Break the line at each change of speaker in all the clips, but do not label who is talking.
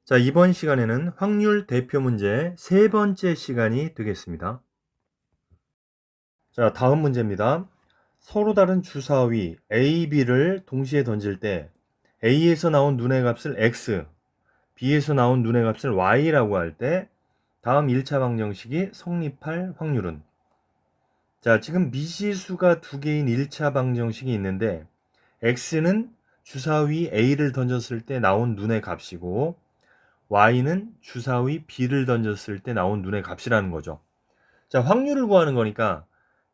자, 이번 시간에는 확률 대표 문제 세 번째 시간이 되겠습니다. 자, 다음 문제입니다. 서로 다른 주사위 A, B를 동시에 던질 때 A에서 나온 눈의 값을 X, B에서 나온 눈의 값을 Y라고 할 때 다음 1차 방정식이 성립할 확률은? 자, 지금 미지수가 두 개인 1차 방정식이 있는데 X는 주사위 A를 던졌을 때 나온 눈의 값이고 y는 주사위 b를 던졌을 때 나온 눈의 값이라는 거죠. 자, 확률을 구하는 거니까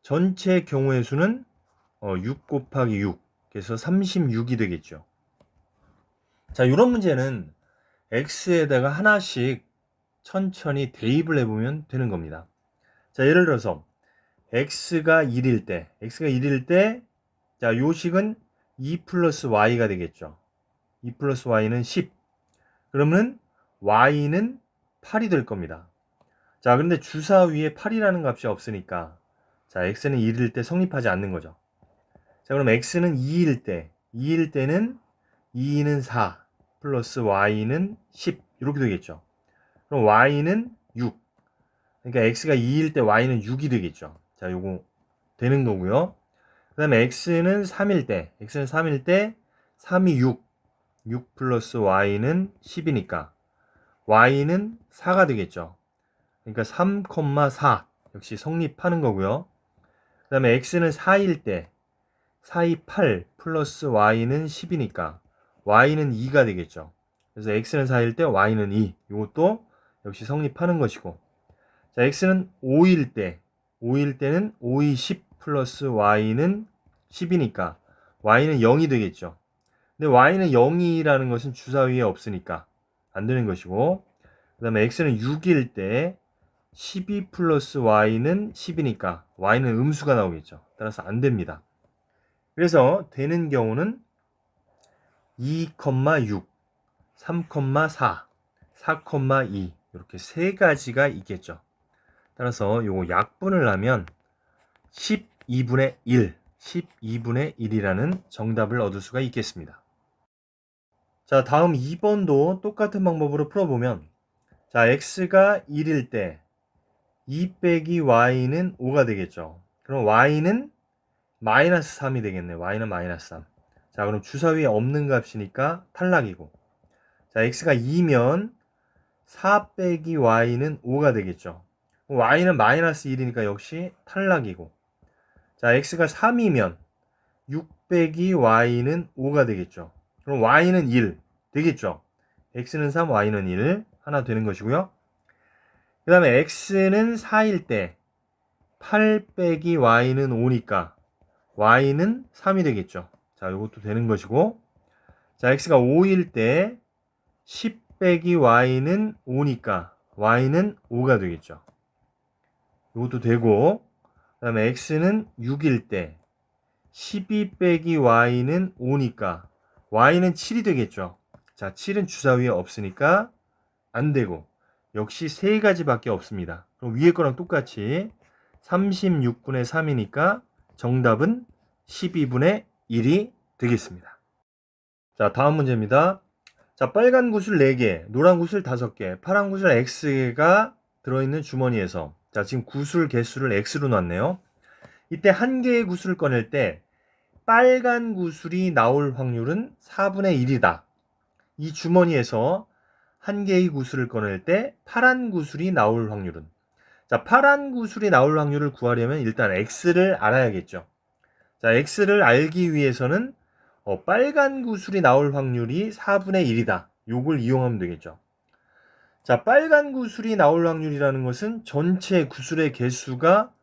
전체 경우의 수는 6 곱하기 6, 그래서 36이 되겠죠. 자, 이런 문제는 x에다가 하나씩 천천히 대입을 해보면 되는 겁니다. 자, 예를 들어서 x가 1일 때, 자, 요식은 2 플러스 y가 되겠죠. 2 플러스 y는 10. 그러면 y는 8이 될 겁니다. 자, 근데 주사위에 8이라는 값이 없으니까 자, x는 1일 때 성립하지 않는 거죠. 자, 그럼 x는 2일 때는 2는 4 플러스 y는 10 이렇게 되겠죠. 그럼 y는 6. 그러니까 x가 2일 때 y는 6이 되겠죠. 자, 요거 되는 거고요. 그 다음에 x는 3일 때 3이 6. 6 플러스 y는 10이니까 y는 4가 되겠죠. 그러니까 3,4 역시 성립하는 거고요. 그 다음에 x는 4일 때 4이 8 플러스 y는 10이니까 y는 2가 되겠죠. 그래서 x는 4일 때 y는 2. 이것도 역시 성립하는 것이고, 자, x는 5일 때는 5이 10 플러스 y는 10이니까 y는 0이 되겠죠. 근데 y는 0이라는 것은 주사위에 없으니까 안 되는 것이고, 그 다음에 x는 6일 때 12 플러스 y는 10이니까 y는 음수가 나오겠죠. 따라서 안 됩니다. 그래서 되는 경우는 2,6, 3,4, 4,2 이렇게 세 가지가 있겠죠. 따라서 요거 약분을 하면 12분의 1이라는 정답을 얻을 수가 있겠습니다. 자, 다음 2번도 똑같은 방법으로 풀어보면, 자, x가 1일 때 2 빼기 y는 5가 되겠죠. 그럼 y는 마이너스 3이 되겠네. y는 마이너스 3. 자, 그럼 주사위에 없는 값이니까 탈락이고, 자, x가 2면 4 빼기 y는 5가 되겠죠. y는 마이너스 1이니까 역시 탈락이고, 자, x가 3이면 6 빼기 y는 5가 되겠죠. 그럼 y는 1 되겠죠. x는 3, y는 1 하나 되는 것이고요. 그 다음에 x는 4일 때 8 빼기 y는 5니까 y는 3이 되겠죠. 자, 이것도 되는 것이고, 자, x가 5일 때 10 빼기 y는 5니까 y는 5가 되겠죠. 이것도 되고, 그 다음에 x는 6일 때 12 빼기 y는 5니까 y는 7이 되겠죠. 자, 7은 주사위에 없으니까 안 되고, 역시 세 가지밖에 없습니다. 그럼 위에 거랑 똑같이 36분의 3이니까 정답은 12분의 1이 되겠습니다. 자, 다음 문제입니다. 자, 빨간 구슬 4개, 노란 구슬 5개, 파란 구슬 X가 들어있는 주머니에서, 자, 지금 구슬 개수를 X로 놨네요. 이때 한 개의 구슬을 꺼낼 때 빨간 구슬이 나올 확률은 4분의 1이다. 이 주머니에서 한 개의 구슬을 꺼낼 때 파란 구슬이 나올 확률은? 자, 파란 구슬이 나올 확률을 구하려면 일단 X를 알아야겠죠. 자, X를 알기 위해서는 빨간 구슬이 나올 확률이 4분의 1이다. 요걸 이용하면 되겠죠. 자, 빨간 구슬이 나올 확률이라는 것은 전체 구슬의 개수가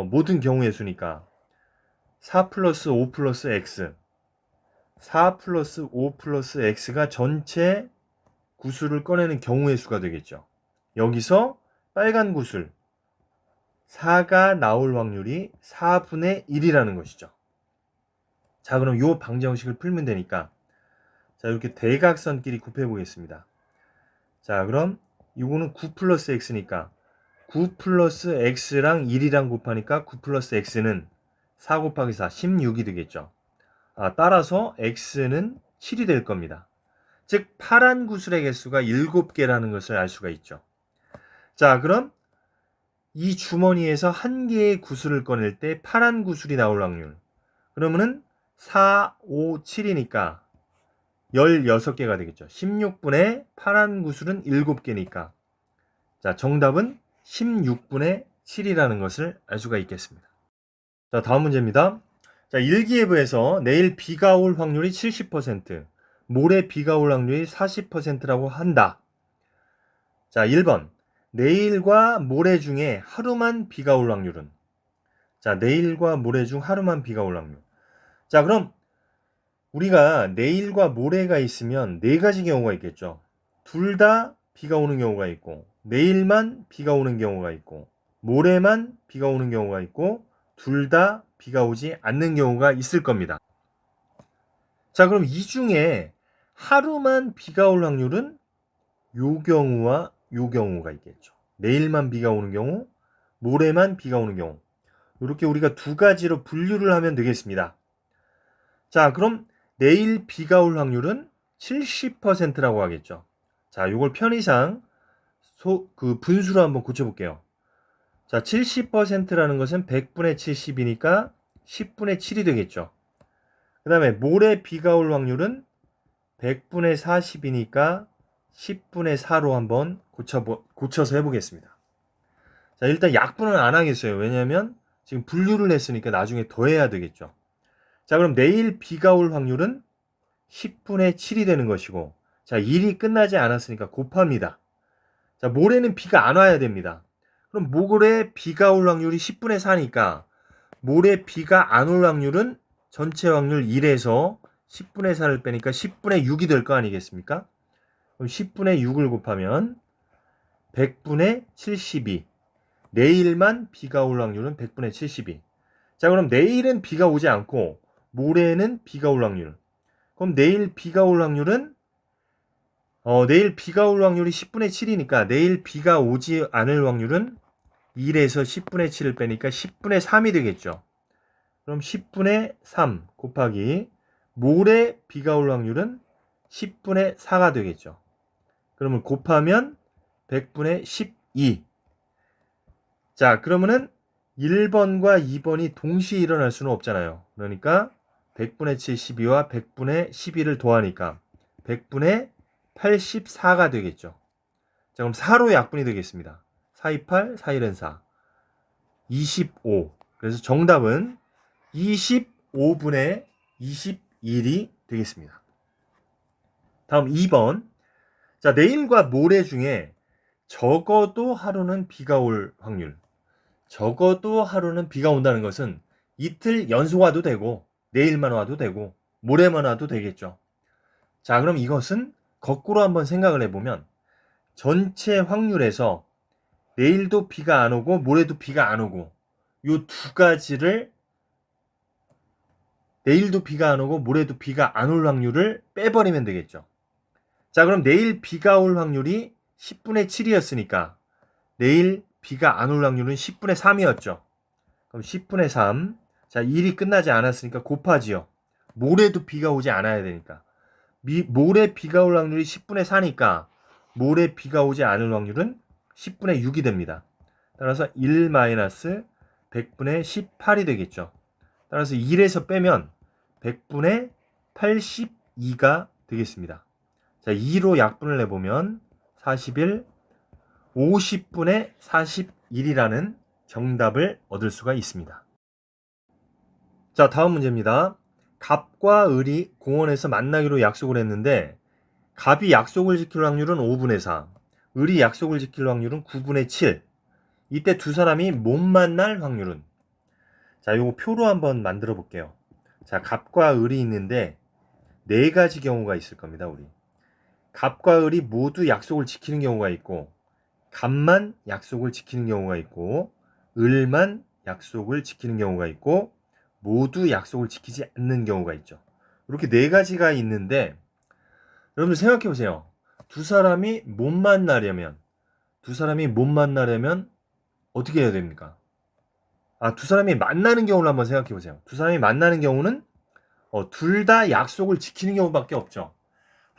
모든 경우의 수니까 4 플러스 5 플러스 X, 4 플러스 5 플러스 X가 전체 구슬을 꺼내는 경우의 수가 되겠죠. 여기서 빨간 구슬 4가 나올 확률이 4분의 1이라는 것이죠. 자, 그럼 이 방정식을 풀면 되니까, 자, 이렇게 대각선끼리 곱해 보겠습니다. 자, 그럼 이거는 9 플러스 x니까 9 플러스 x랑 1이랑 곱하니까 9 플러스 x는 4 곱하기 4, 16이 되겠죠. 따라서 x는 7이 될 겁니다. 즉 파란 구슬의 개수가 7개라는 것을 알 수가 있죠. 자, 그럼 이 주머니에서 한 개의 구슬을 꺼낼 때 파란 구슬이 나올 확률. 그러면은 4, 5, 7이니까 16개가 되겠죠. 16분의 파란 구슬은 7개니까. 자, 정답은 16분의 7이라는 것을 알 수가 있겠습니다. 자, 다음 문제입니다. 자, 일기예보에서 내일 비가 올 확률이 70%, 모레 비가 올 확률이 40%라고 한다. 자, 1번. 내일과 모레 중에 하루만 비가 올 확률은? 자, 내일과 모레 중 하루만 비가 올 확률. 자, 그럼 우리가 내일과 모레가 있으면 네 가지 경우가 있겠죠. 둘 다 비가 오는 경우가 있고, 내일만 비가 오는 경우가 있고, 모레만 비가 오는 경우가 있고, 둘 다 비가 오지 않는 경우가 있을 겁니다. 자, 그럼 이 중에 하루만 비가 올 확률은 요 경우와 요 경우가 있겠죠. 내일만 비가 오는 경우, 모레만 비가 오는 경우. 이렇게 우리가 두 가지로 분류를 하면 되겠습니다. 자, 그럼 내일 비가 올 확률은 70%라고 하겠죠. 자, 요걸 편의상 분수로 한번 고쳐볼게요. 자, 70%라는 것은 100분의 70이니까 10분의 7이 되겠죠. 그 다음에 모레 비가 올 확률은 100분의 40이니까 10분의 4로 한번 고쳐서 해보겠습니다. 자, 일단 약분은 안 하겠어요. 왜냐하면 지금 분류를 했으니까 나중에 더해야 되겠죠. 자, 그럼 내일 비가 올 확률은 10분의 7이 되는 것이고, 자, 일이 끝나지 않았으니까 곱합니다. 자, 모레는 비가 안 와야 됩니다. 그럼 모레 비가 올 확률이 10분의 4니까 모레 비가 안 올 확률은 전체 확률 1에서 10분의 4를 빼니까 10분의 6이 될 거 아니겠습니까? 그럼 10분의 6을 곱하면 100분의 72. 내일만 비가 올 확률은 100분의 72. 자, 그럼 내일은 비가 오지 않고 모레는 비가 올 확률. 그럼 내일 비가 올 확률은 내일 비가 올 확률이 10분의 7이니까 내일 비가 오지 않을 확률은 1에서 10분의 7을 빼니까 10분의 3이 되겠죠. 그럼 10분의 3 곱하기 모레 비가 올 확률은 10분의 4가 되겠죠. 그러면 곱하면 100분의 12. 자, 그러면은 1번과 2번이 동시에 일어날 수는 없잖아요. 그러니까 100분의 72와 100분의 12를 더하니까 100분의 84가 되겠죠. 자, 그럼 4로 약분이 되겠습니다. 428, 4일은 4. 25. 그래서 정답은 25분의 21이 되겠습니다. 다음 2번. 자, 내일과 모레 중에 적어도 하루는 비가 올 확률. 적어도 하루는 비가 온다는 것은 이틀 연속 와도 되고, 내일만 와도 되고, 모레만 와도 되겠죠. 자, 그럼 이것은 거꾸로 한번 생각을 해보면 전체 확률에서 내일도 비가 안 오고 모레도 비가 안 오고 요 두 가지를 내일도 비가 안 오고 모레도 비가 안 올 확률을 빼버리면 되겠죠. 자, 그럼 내일 비가 올 확률이 10분의 7이었으니까 내일 비가 안 올 확률은 10분의 3이었죠. 그럼 10분의 3. 자, 일이 끝나지 않았으니까 곱하지요. 모레도 비가 오지 않아야 되니까. 모레 비가 올 확률이 10분의 4니까 모레 비가 오지 않을 확률은 10분의 6이 됩니다. 따라서 1-100분의 18이 되겠죠. 따라서 1에서 빼면 100분의 82가 되겠습니다. 자, 2로 약분을 해보면 41, 50분의 41이라는 정답을 얻을 수가 있습니다. 자, 다음 문제입니다. 갑과 을이 공원에서 만나기로 약속을 했는데 갑이 약속을 지킬 확률은 5분의 4, 을이 약속을 지킬 확률은 9분의 7. 이때 두 사람이 못 만날 확률은? 자, 요거 표로 한번 만들어 볼게요. 자, 갑과 을이 있는데 네 가지 경우가 있을 겁니다, 우리. 갑과 을이 모두 약속을 지키는 경우가 있고, 갑만 약속을 지키는 경우가 있고, 을만 약속을 지키는 경우가 있고, 모두 약속을 지키지 않는 경우가 있죠. 이렇게 네 가지가 있는데 여러분들 생각해 보세요. 두 사람이 못 만나려면 어떻게 해야 됩니까? 두 사람이 만나는 경우를 한번 생각해 보세요. 두 사람이 만나는 경우는 둘 다 약속을 지키는 경우밖에 없죠.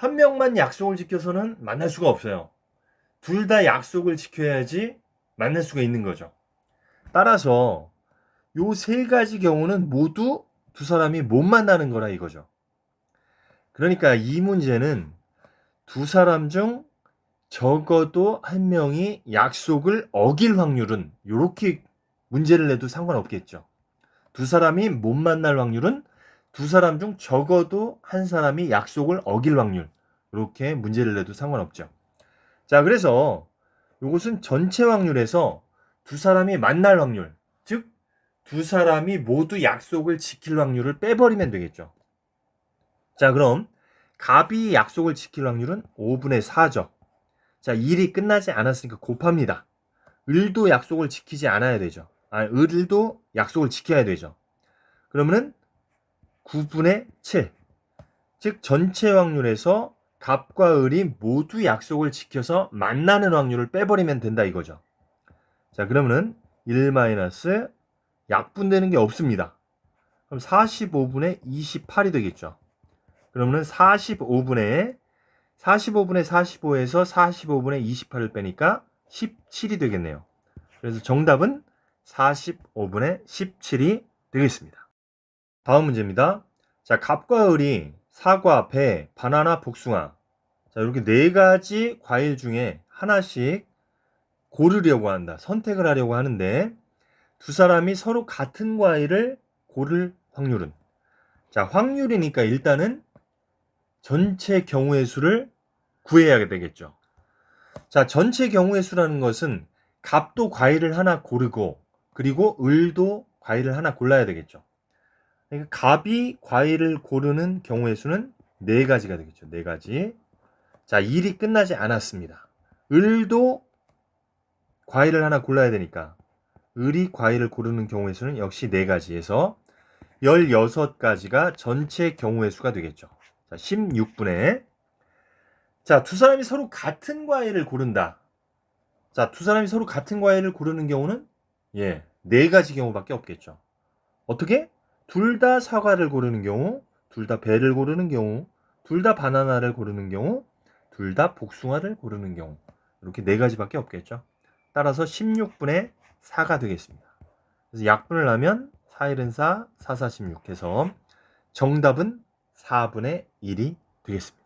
한 명만 약속을 지켜서는 만날 수가 없어요. 둘 다 약속을 지켜야지 만날 수가 있는 거죠. 따라서 요 세 가지 경우는 모두 두 사람이 못 만나는 거라 이거죠. 그러니까 이 문제는 두 사람 중 적어도 한 명이 약속을 어길 확률은 이렇게 문제를 내도 상관없겠죠. 두 사람이 못 만날 확률은 두 사람 중 적어도 한 사람이 약속을 어길 확률, 이렇게 문제를 내도 상관없죠. 자, 그래서 이것은 전체 확률에서 두 사람이 만날 확률, 즉 두 사람이 모두 약속을 지킬 확률을 빼버리면 되겠죠. 자, 그럼 갑이 약속을 지킬 확률은 5분의 4죠. 자, 일이 끝나지 않았으니까 곱합니다. 을도 약속을 지키지 않아야 되죠. 을도 약속을 지켜야 되죠. 그러면은 9분의 7. 즉 전체 확률에서 갑과 을이 모두 약속을 지켜서 만나는 확률을 빼버리면 된다 이거죠. 자, 그러면은 1 마이너스 약분되는 게 없습니다. 그럼 45분의 28이 되겠죠. 그러면은 45분의 45에서 45분의 28을 빼니까 17이 되겠네요. 그래서 정답은 45분의 17이 되겠습니다. 다음 문제입니다. 자, 갑과 을이 사과, 배, 바나나, 복숭아. 자, 이렇게 네 가지 과일 중에 하나씩 고르려고 한다. 선택을 하려고 하는데 두 사람이 서로 같은 과일을 고를 확률은? 자, 확률이니까 일단은 전체 경우의 수를 구해야 되겠죠. 자, 전체 경우의 수라는 것은 갑도 과일을 하나 고르고 그리고 을도 과일을 하나 골라야 되겠죠. 그러니까 갑이 과일을 고르는 경우의 수는 4가지가 되겠죠. 4가지. 자, 일이 끝나지 않았습니다. 을도 과일을 하나 골라야 되니까 을이 과일을 고르는 경우의 수는 역시 4가지에서 16가지가 전체 경우의 수가 되겠죠. 자, 16분의 자, 두 사람이 서로 같은 과일을 고른다. 자, 두 사람이 서로 같은 과일을 고르는 경우는 4가지 경우밖에 없겠죠. 어떻게? 둘 다 사과를 고르는 경우, 둘 다 배를 고르는 경우, 둘 다 바나나를 고르는 경우, 둘 다 복숭아를 고르는 경우. 이렇게 4가지밖에 없겠죠. 따라서 16분의 4가 되겠습니다. 그래서 약분을 하면 4, 1은 4, 4, 4, 16 해서 정답은 4분의 1이 되겠습니다.